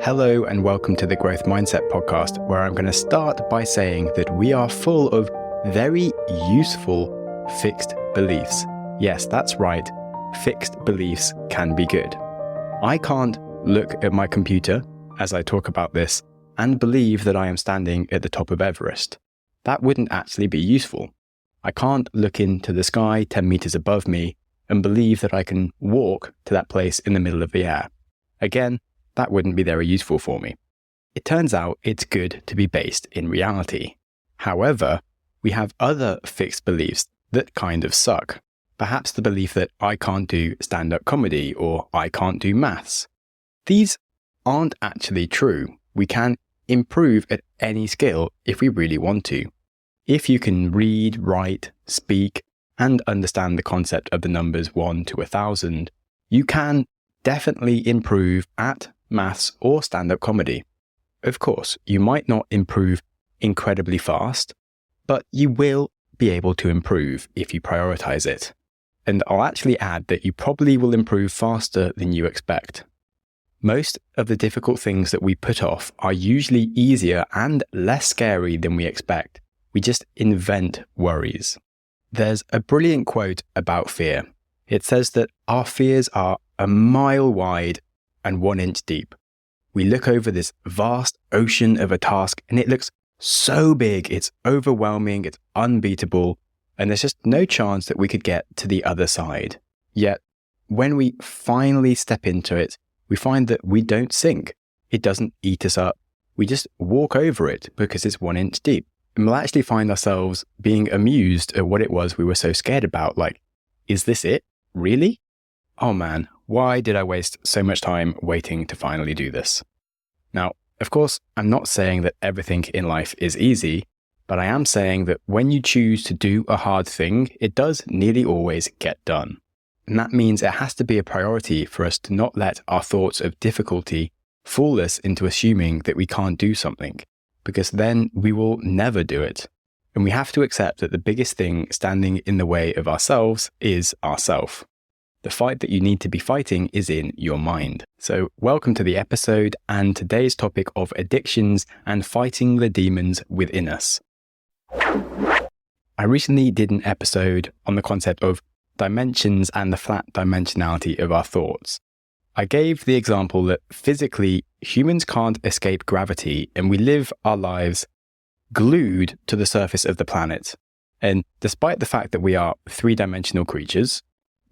Hello and welcome to the Growth Mindset podcast, where I'm going to start by saying that we are full of very useful fixed beliefs. Yes, that's right. Fixed beliefs can be good. I can't look at my computer as I talk about this and believe that I am standing at the top of Everest. That wouldn't actually be useful. I can't look into the sky 10 meters above me and believe that I can walk to that place in the middle of the air. Again, that wouldn't be very useful for me. It turns out it's good to be based in reality. However, we have other fixed beliefs that kind of suck. Perhaps the belief that I can't do stand-up comedy or I can't do maths. These aren't actually true. We can improve at any skill if we really want to. If you can read, write, speak, and understand the concept of the numbers 1 to 1,000, you can definitely improve at maths or stand-up comedy. Of course, you might not improve incredibly fast, but you will be able to improve if you prioritize it. And I'll actually add that you probably will improve faster than you expect. Most of the difficult things that we put off are usually easier and less scary than we expect. We just invent worries. There's a brilliant quote about fear. It says that our fears are a mile wide and 1 inch deep. We look over this vast ocean of a task and it looks so big, it's overwhelming, it's unbeatable, and there's just no chance that we could get to the other side. Yet, when we finally step into it, we find that we don't sink. It doesn't eat us up. We just walk over it because it's 1 inch deep. And we'll actually find ourselves being amused at what it was we were so scared about. Like, is this it? Really? Oh man, why did I waste so much time waiting to finally do this? Now, of course, I'm not saying that everything in life is easy, but I am saying that when you choose to do a hard thing, it does nearly always get done. And that means it has to be a priority for us to not let our thoughts of difficulty fool us into assuming that we can't do something, because then we will never do it. And we have to accept that the biggest thing standing in the way of ourselves is ourself. The fight that you need to be fighting is in your mind. So welcome to the episode and today's topic of addictions and fighting the demons within us. I recently did an episode on the concept of dimensions and the flat dimensionality of our thoughts. I gave the example that physically humans can't escape gravity and we live our lives glued to the surface of the planet. And despite the fact that we are three-dimensional creatures,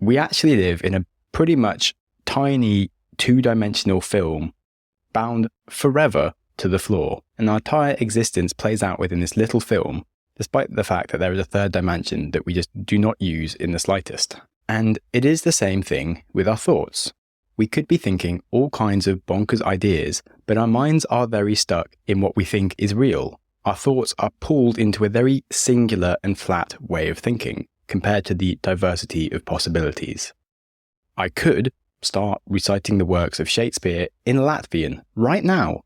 we actually live in a pretty much tiny two-dimensional film bound forever to the floor. And our entire existence plays out within this little film, despite the fact that there is a third dimension that we just do not use in the slightest. And it is the same thing with our thoughts. We could be thinking all kinds of bonkers ideas, but our minds are very stuck in what we think is real. Our thoughts are pulled into a very singular and flat way of thinking compared to the diversity of possibilities. I could start reciting the works of Shakespeare in Latvian right now.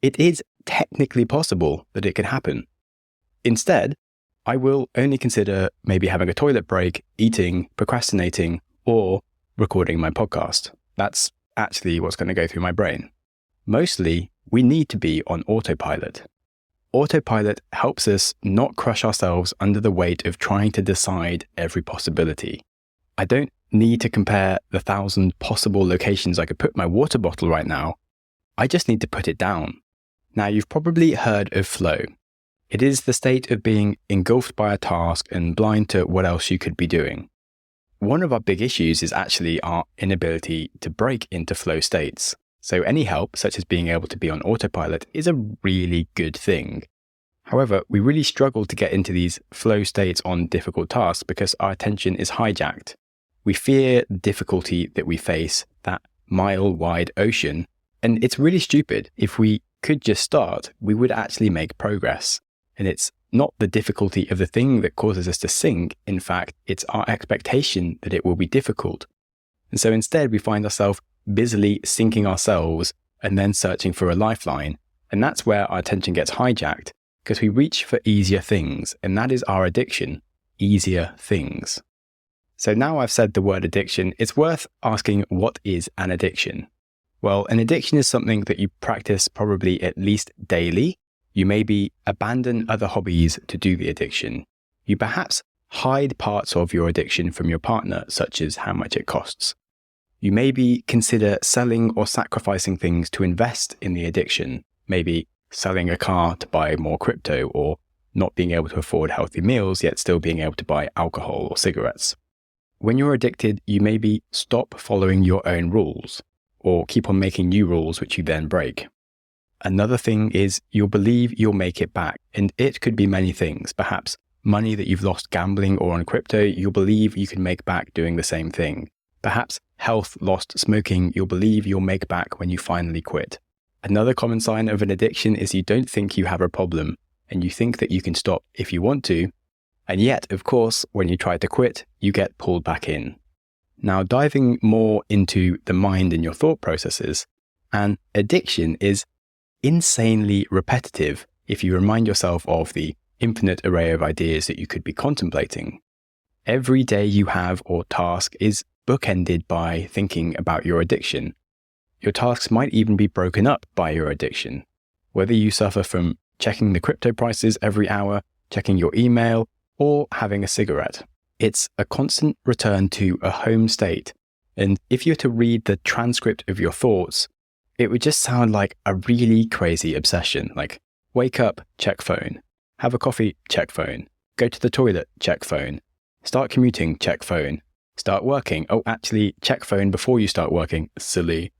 It is technically possible that it could happen. Instead, I will only consider maybe having a toilet break, eating, procrastinating, or recording my podcast. That's actually what's going to go through my brain. Mostly, we need to be on autopilot. Autopilot helps us not crush ourselves under the weight of trying to decide every possibility. I don't need to compare the 1,000 possible locations I could put my water bottle right now. I just need to put it down. Now, you've probably heard of flow. It is the state of being engulfed by a task and blind to what else you could be doing. One of our big issues is actually our inability to break into flow states. So any help, such as being able to be on autopilot, is a really good thing. However, we really struggle to get into these flow states on difficult tasks because our attention is hijacked. We fear the difficulty that we face, that mile-wide ocean, and it's really stupid. If we could just start, we would actually make progress. And it's not the difficulty of the thing that causes us to sink. In fact, it's our expectation that it will be difficult. And so instead, we find ourselves busily sinking ourselves and then searching for a lifeline. And that's where our attention gets hijacked because we reach for easier things. And that is our addiction, easier things. So now I've said the word addiction, it's worth asking, what is an addiction? Well, an addiction is something that you practice probably at least daily. You maybe abandon other hobbies to do the addiction. You perhaps hide parts of your addiction from your partner, such as how much it costs. You maybe consider selling or sacrificing things to invest in the addiction, maybe selling a car to buy more crypto, or not being able to afford healthy meals, yet still being able to buy alcohol or cigarettes. When you're addicted, you maybe stop following your own rules, or keep on making new rules which you then break. Another thing is you'll believe you'll make it back, and it could be many things. Perhaps money that you've lost gambling or on crypto, you'll believe you can make back doing the same thing. Perhaps health lost smoking, you'll believe you'll make back when you finally quit. Another common sign of an addiction is you don't think you have a problem, and you think that you can stop if you want to. And yet, of course, when you try to quit, you get pulled back in. Now, diving more into the mind and your thought processes, an addiction is insanely repetitive if you remind yourself of the infinite array of ideas that you could be contemplating. Every day you have or task is bookended by thinking about your addiction. Your tasks might even be broken up by your addiction. Whether you suffer from checking the crypto prices every hour, checking your email, or having a cigarette, it's a constant return to a home state. And if you were to read the transcript of your thoughts, it would just sound like a really crazy obsession, like wake up, check phone, have a coffee, check phone, go to the toilet, check phone, start commuting, check phone, start working, oh actually check phone before you start working, silly.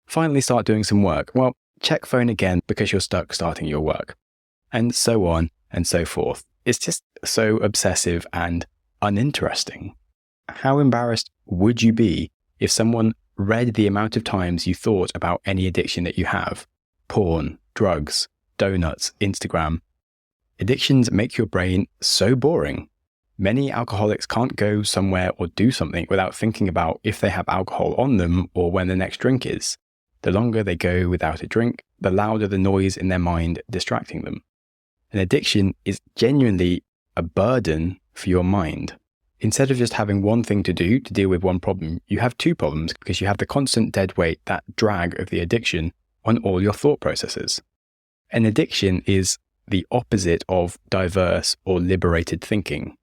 Finally start doing some work, well check phone again because you're stuck starting your work. And so on and so forth. It's just so obsessive and uninteresting. How embarrassed would you be if someone read the amount of times you thought about any addiction that you have? Porn, drugs, donuts, Instagram. Addictions make your brain so boring. Many alcoholics can't go somewhere or do something without thinking about if they have alcohol on them or when the next drink is. The longer they go without a drink, the louder the noise in their mind distracting them. An addiction is genuinely a burden for your mind. Instead of just having one thing to do to deal with one problem, you have two problems because you have the constant dead weight, that drag of the addiction on all your thought processes. An addiction is the opposite of diverse or liberated thinking.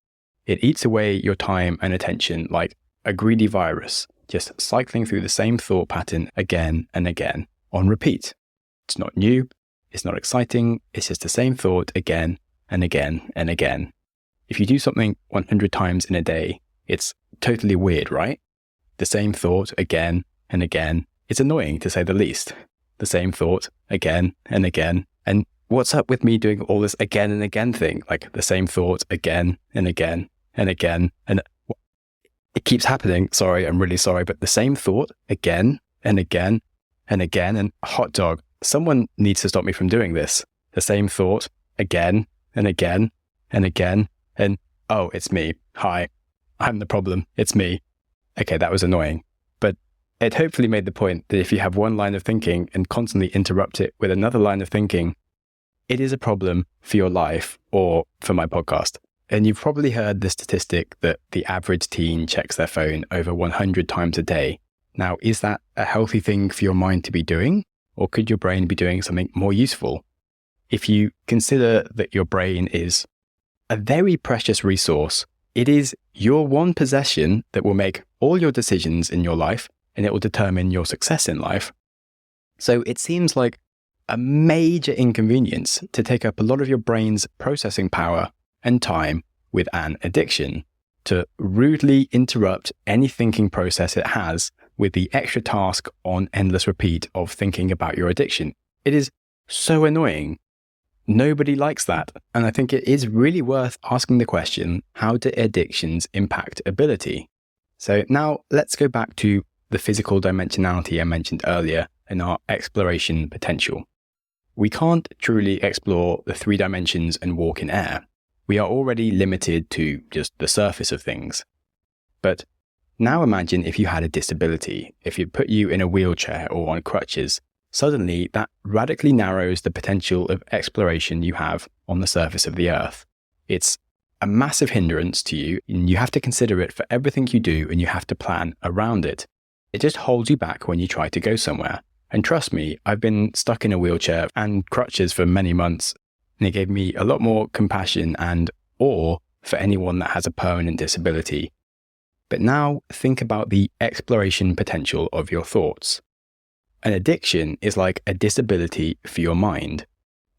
It eats away your time and attention like a greedy virus, just cycling through the same thought pattern again and again on repeat. It's not new, it's not exciting, it's just the same thought again and again and again. If you do something 100 times in a day, it's totally weird, right? The same thought again and again. It's annoying to say the least. The same thought again and again. And what's up with me doing all this again and again thing? Like the same thought again and again and again. And it keeps happening. Sorry, I'm really sorry. But the same thought again and again and again. And hot dog, someone needs to stop me from doing this. The same thought again and again and again. And, oh, it's me. Hi, I'm the problem. It's me. Okay, that was annoying. But it hopefully made the point that if you have one line of thinking and constantly interrupt it with another line of thinking, it is a problem for your life or for my podcast. And you've probably heard the statistic that the average teen checks their phone over 100 times a day. Now, is that a healthy thing for your mind to be doing? Or could your brain be doing something more useful? If you consider that your brain is a very precious resource, it is your one possession that will make all your decisions in your life, and it will determine your success in life. So it seems like a major inconvenience to take up a lot of your brain's processing power and time with an addiction, to rudely interrupt any thinking process it has with the extra task on endless repeat of thinking about your addiction. It is so annoying. Nobody likes that. And I think it is really worth asking the question, how do addictions impact ability? So now let's go back to the physical dimensionality I mentioned earlier and our exploration potential. We can't truly explore the 3 dimensions and walk in air. We are already limited to just the surface of things. But now imagine if you had a disability, if it put you in a wheelchair or on crutches. Suddenly, that radically narrows the potential of exploration you have on the surface of the Earth. It's a massive hindrance to you, and you have to consider it for everything you do, and you have to plan around it. It just holds you back when you try to go somewhere. And trust me, I've been stuck in a wheelchair and crutches for many months, and it gave me a lot more compassion and awe for anyone that has a permanent disability. But now think about the exploration potential of your thoughts. An addiction is like a disability for your mind.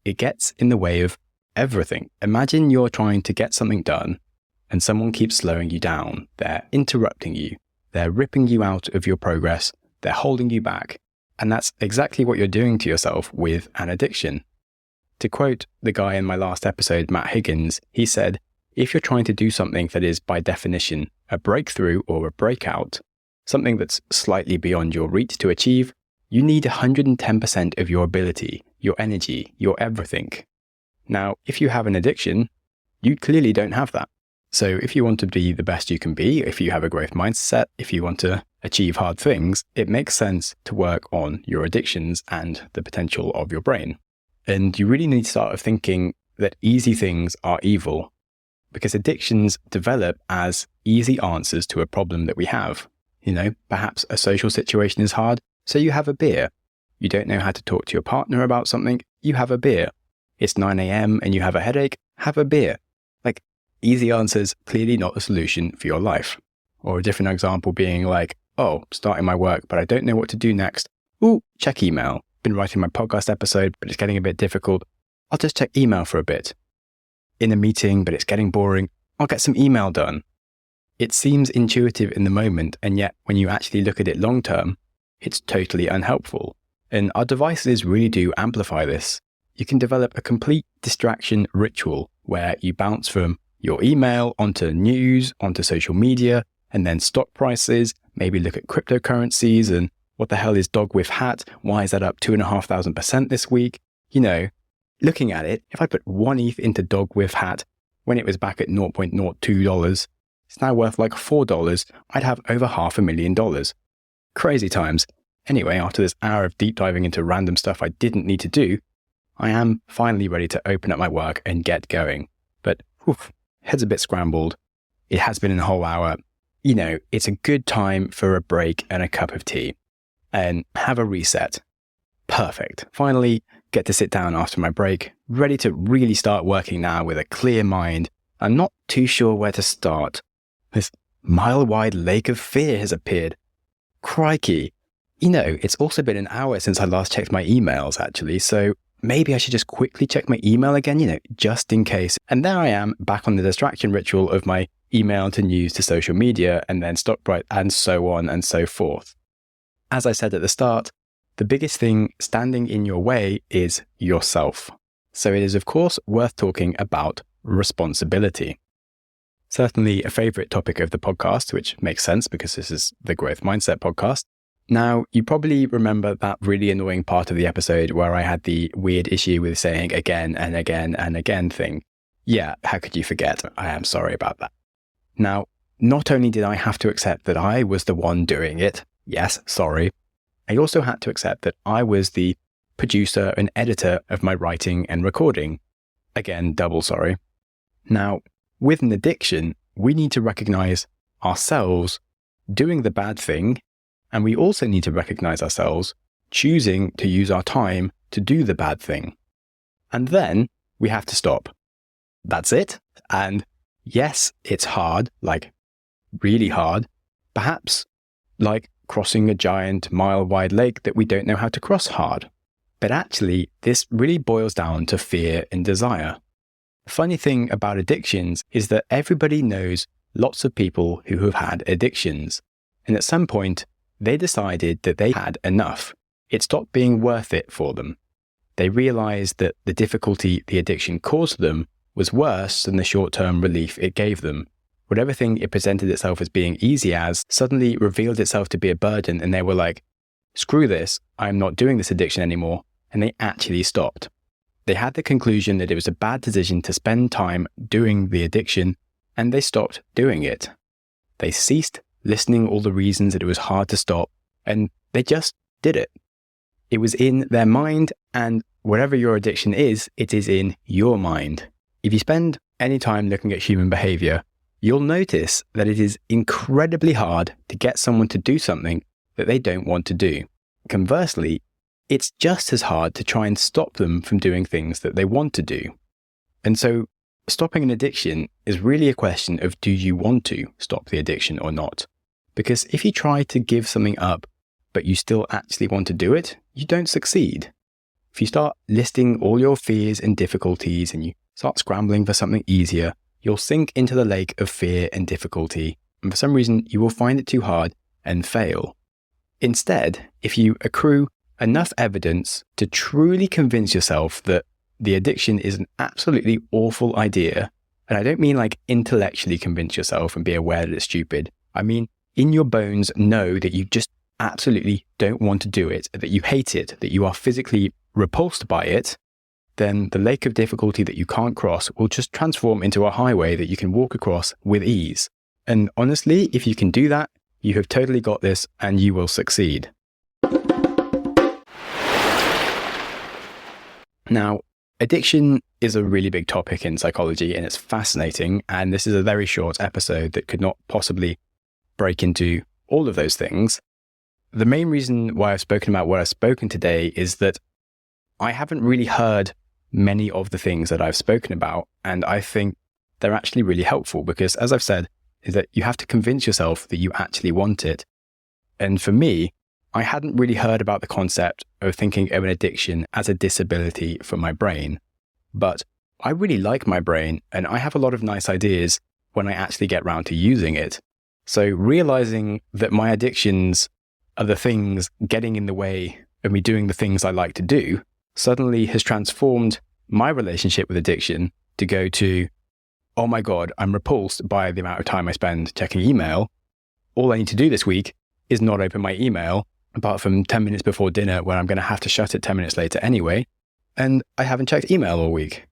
It gets in the way of everything. Imagine you're trying to get something done and someone keeps slowing you down. They're interrupting you. They're ripping you out of your progress. They're holding you back. And that's exactly what you're doing to yourself with an addiction. To quote the guy in my last episode, Matt Higgins, he said, if you're trying to do something that is by definition a breakthrough or a breakout, something that's slightly beyond your reach to achieve, you need 110% of your ability, your energy, your everything. Now, if you have an addiction, you clearly don't have that. So if you want to be the best you can be, if you have a growth mindset, if you want to achieve hard things, it makes sense to work on your addictions and the potential of your brain. And you really need to start thinking that easy things are evil, because addictions develop as easy answers to a problem that we have. Perhaps a social situation is hard, so you have a beer. You don't know how to talk to your partner about something, you have a beer. It's 9 a.m. and you have a headache, have a beer. Easy answers, clearly not a solution for your life. Or a different example being like, starting my work, but I don't know what to do next. Check email. Been writing my podcast episode, but it's getting a bit difficult. I'll just check email for a bit. In a meeting, but it's getting boring. I'll get some email done. It seems intuitive in the moment, and yet when you actually look at it long term, it's totally unhelpful. And our devices really do amplify this. You can develop a complete distraction ritual where you bounce from your email onto news, onto social media, and then stock prices, maybe look at cryptocurrencies and what the hell is dog with hat? Why is that up 2,500% this week? Looking at it, if I put 1 ETH into dog with hat when it was back at $0.02, it's now worth like $4. I'd have over $500,000. Crazy times. Anyway, after this hour of deep diving into random stuff I didn't need to do, I am finally ready to open up my work and get going. But head's a bit scrambled. It has been a whole hour. It's a good time for a break and a cup of tea and have a reset. Perfect. Finally, get to sit down after my break, ready to really start working now with a clear mind. I'm not too sure where to start. This mile-wide lake of fear has appeared. Crikey. It's also been an hour since I last checked my emails, actually, so maybe I should just quickly check my email again, just in case. And there I am, back on the distraction ritual of my email to news to social media and then stock price and so on and so forth. As I said at the start, the biggest thing standing in your way is yourself. So it is, of course, worth talking about responsibility. Certainly a favorite topic of the podcast, which makes sense because this is the Growth Mindset podcast. Now, you probably remember that really annoying part of the episode where I had the weird issue with saying again and again and again thing. Yeah, how could you forget? I am sorry about that. Now, not only did I have to accept that I was the one doing it, yes, sorry, I also had to accept that I was the producer and editor of my writing and recording. Again, double sorry. Now, with an addiction, we need to recognize ourselves doing the bad thing, and we also need to recognize ourselves choosing to use our time to do the bad thing. And then we have to stop. That's it. And yes, it's hard, like really hard, perhaps like crossing a giant mile-wide lake that we don't know how to cross hard. But actually, this really boils down to fear and desire. The funny thing about addictions is that everybody knows lots of people who have had addictions. And at some point, they decided that they had enough. It stopped being worth it for them. They realized that the difficulty the addiction caused them was worse than the short-term relief it gave them. Whatever thing it presented itself as being easy as suddenly revealed itself to be a burden, and they were like, screw this, I'm not doing this addiction anymore. And they actually stopped. They had the conclusion that it was a bad decision to spend time doing the addiction, and they stopped doing it. They ceased listening all the reasons that it was hard to stop, and they just did it. It was in their mind, and whatever your addiction is, it is in your mind. If you spend any time looking at human behavior, you'll notice that it is incredibly hard to get someone to do something that they don't want to do. Conversely, it's just as hard to try and stop them from doing things that they want to do. And so stopping an addiction is really a question of, do you want to stop the addiction or not? Because if you try to give something up, but you still actually want to do it, you don't succeed. If you start listing all your fears and difficulties and you start scrambling for something easier, you'll sink into the lake of fear and difficulty, and for some reason you will find it too hard and fail. Instead, if you accrue enough evidence to truly convince yourself that the addiction is an absolutely awful idea, and I don't mean like intellectually convince yourself and be aware that it's stupid, I mean in your bones know that you just absolutely don't want to do it, that you hate it, that you are physically repulsed by it, then the lake of difficulty that you can't cross will just transform into a highway that you can walk across with ease. And honestly, if you can do that, you have totally got this and you will succeed. Now, addiction is a really big topic in psychology and it's fascinating. And this is a very short episode that could not possibly break into all of those things. The main reason why I've spoken about what I've spoken today is that I haven't really heard many of the things that I've spoken about. And I think they're actually really helpful because, as I've said, is that you have to convince yourself that you actually want it. And for me, I hadn't really heard about the concept of thinking of an addiction as a disability for my brain. But I really like my brain and I have a lot of nice ideas when I actually get round to using it. So realizing that my addictions are the things getting in the way of me doing the things I like to do suddenly has transformed my relationship with addiction to go to, oh my God, I'm repulsed by the amount of time I spend checking email. All I need to do this week is not open my email, apart from 10 minutes before dinner when I'm going to have to shut it 10 minutes later anyway, and I haven't checked email all week.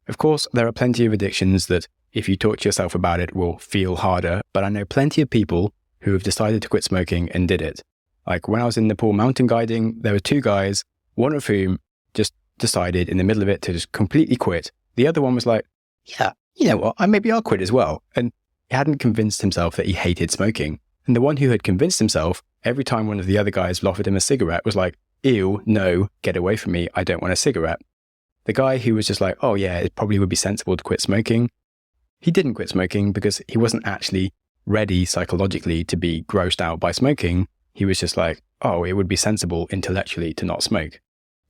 Of course, there are plenty of addictions that, if you talk to yourself about it, will feel harder, but I know plenty of people who have decided to quit smoking and did it. Like when I was in Nepal mountain guiding, there were two guys, one of whom just decided in the middle of it to just completely quit. The other one was like, yeah, you know what, maybe I'll quit as well. And he hadn't convinced himself that he hated smoking. And the one who had convinced himself, every time one of the other guys offered him a cigarette, was like, ew, no, get away from me, I don't want a cigarette. The guy who was just like, oh yeah, it probably would be sensible to quit smoking, he didn't quit smoking because he wasn't actually ready psychologically to be grossed out by smoking. He was just like, oh, it would be sensible intellectually to not smoke.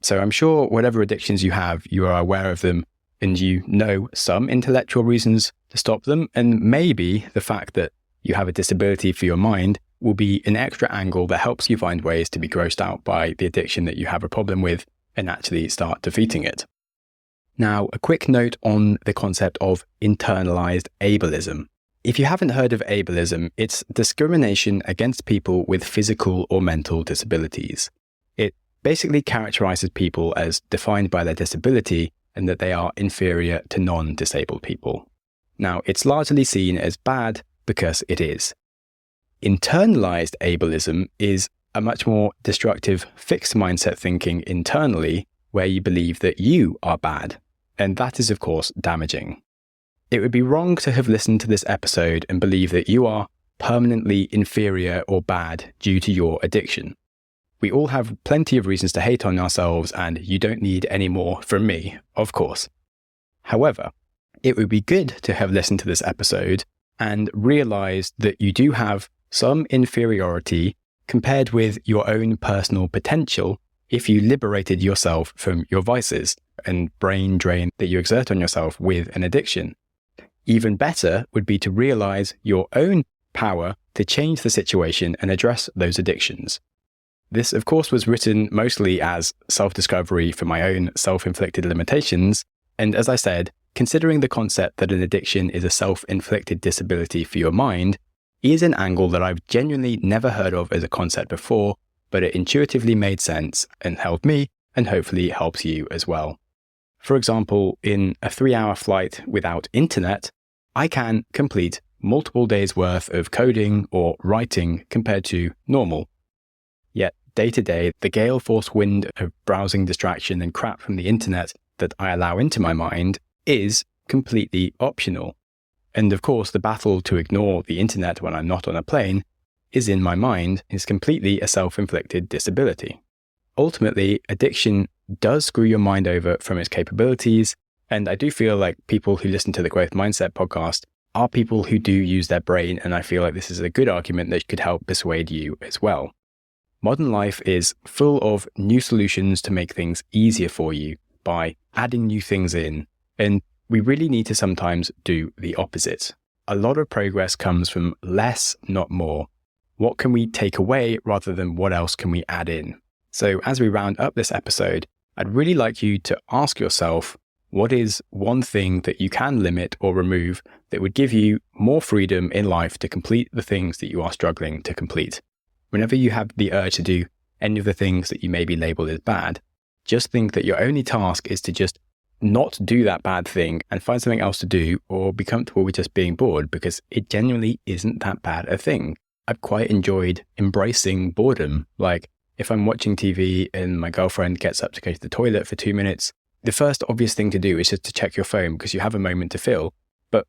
So I'm sure whatever addictions you have, you are aware of them and you know some intellectual reasons to stop them. And maybe the fact that you have a disability for your mind will be an extra angle that helps you find ways to be grossed out by the addiction that you have a problem with and actually start defeating it. Now, a quick note on the concept of internalized ableism. If you haven't heard of ableism, it's discrimination against people with physical or mental disabilities. It basically characterizes people as defined by their disability and that they are inferior to non-disabled people. Now, it's largely seen as bad because it is. Internalized ableism is a much more destructive fixed mindset thinking internally where you believe that you are bad. And that is, of course, damaging. It would be wrong to have listened to this episode and believe that you are permanently inferior or bad due to your addiction. We all have plenty of reasons to hate on ourselves, and you don't need any more from me, of course. However, it would be good to have listened to this episode and realized that you do have some inferiority compared with your own personal potential if you liberated yourself from your vices and brain drain that you exert on yourself with an addiction. Even better would be to realize your own power to change the situation and address those addictions. This, of course, was written mostly as self-discovery for my own self-inflicted limitations. And as I said, considering the concept that an addiction is a self-inflicted disability for your mind is an angle that I've genuinely never heard of as a concept before, but it intuitively made sense and helped me and hopefully helps you as well. For example, in a 3-hour flight without internet, I can complete multiple days worth of coding or writing compared to normal. Yet day to day, the gale force wind of browsing distraction and crap from the internet that I allow into my mind is completely optional. And of course, the battle to ignore the internet when I'm not on a plane is in my mind is completely a self-inflicted disability. ultimately, addiction does screw your mind over from its capabilities. And I do feel like people who listen to the Growth Mindset podcast are people who do use their brain. And I feel like this is a good argument that could help persuade you as well. Modern life is full of new solutions to make things easier for you by adding new things in. And we really need to sometimes do the opposite. A lot of progress comes from less, not more. What can we take away rather than what else can we add in? So as we round up this episode, I'd really like you to ask yourself, what is one thing that you can limit or remove that would give you more freedom in life to complete the things that you are struggling to complete? Whenever you have the urge to do any of the things that you may be labeled as bad, just think that your only task is to just not do that bad thing and find something else to do, or be comfortable with just being bored, because it genuinely isn't that bad a thing. I've quite enjoyed embracing boredom. Like if I'm watching TV and my girlfriend gets up to go to the toilet for 2 minutes, the first obvious thing to do is just to check your phone because you have a moment to fill. But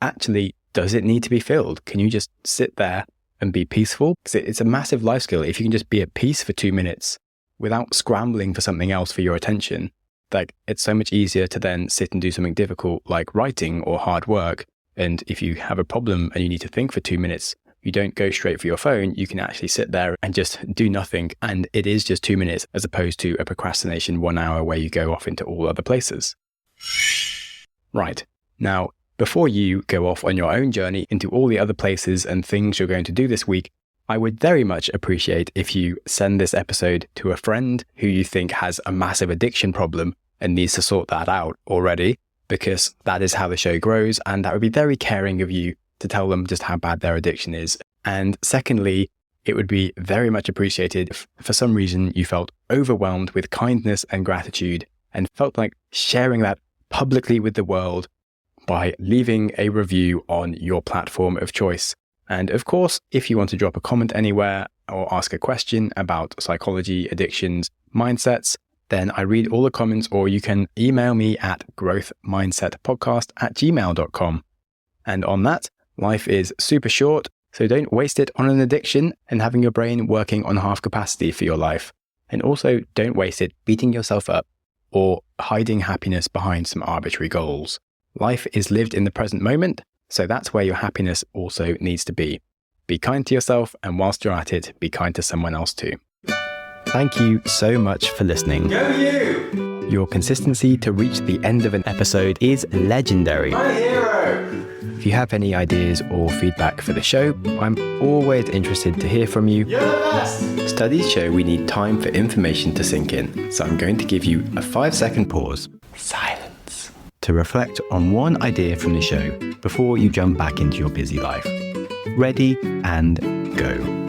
actually, does it need to be filled? Can you just sit there and be peaceful? Because it's a massive life skill. If you can just be at peace for 2 minutes without scrambling for something else for your attention, like it's so much easier to then sit and do something difficult like writing or hard work. And if you have a problem and you need to think for 2 minutes, you don't go straight for your phone. You can actually sit there and just do nothing. And it is just 2 minutes as opposed to a procrastination 1 hour where you go off into all other places. Right. Now, before you go off on your own journey into all the other places and things you're going to do this week, I would very much appreciate if you send this episode to a friend who you think has a massive addiction problem and needs to sort that out already, because that is how the show grows. And that would be very caring of you to tell them just how bad their addiction is. And secondly, it would be very much appreciated if for some reason you felt overwhelmed with kindness and gratitude and felt like sharing that publicly with the world by leaving a review on your platform of choice. And of course, if you want to drop a comment anywhere or ask a question about psychology, addictions, mindsets, then I read all the comments, or you can email me at growthmindsetpodcast@gmail.com. And on that, life is super short, so don't waste it on an addiction and having your brain working on half capacity for your life. And also don't waste it beating yourself up or hiding happiness behind some arbitrary goals. Life is lived in the present moment, so that's where your happiness also needs to be. Be kind to yourself, and whilst you're at it, be kind to someone else too. Thank you so much for listening. Go you! Your consistency to reach the end of an episode is legendary. My hero! If you have any ideas or feedback for the show, I'm always interested to hear from you. You're the best! Studies show we need time for information to sink in, so I'm going to give you a 5-second pause. Silence. To reflect on one idea from the show before you jump back into your busy life. Ready and go.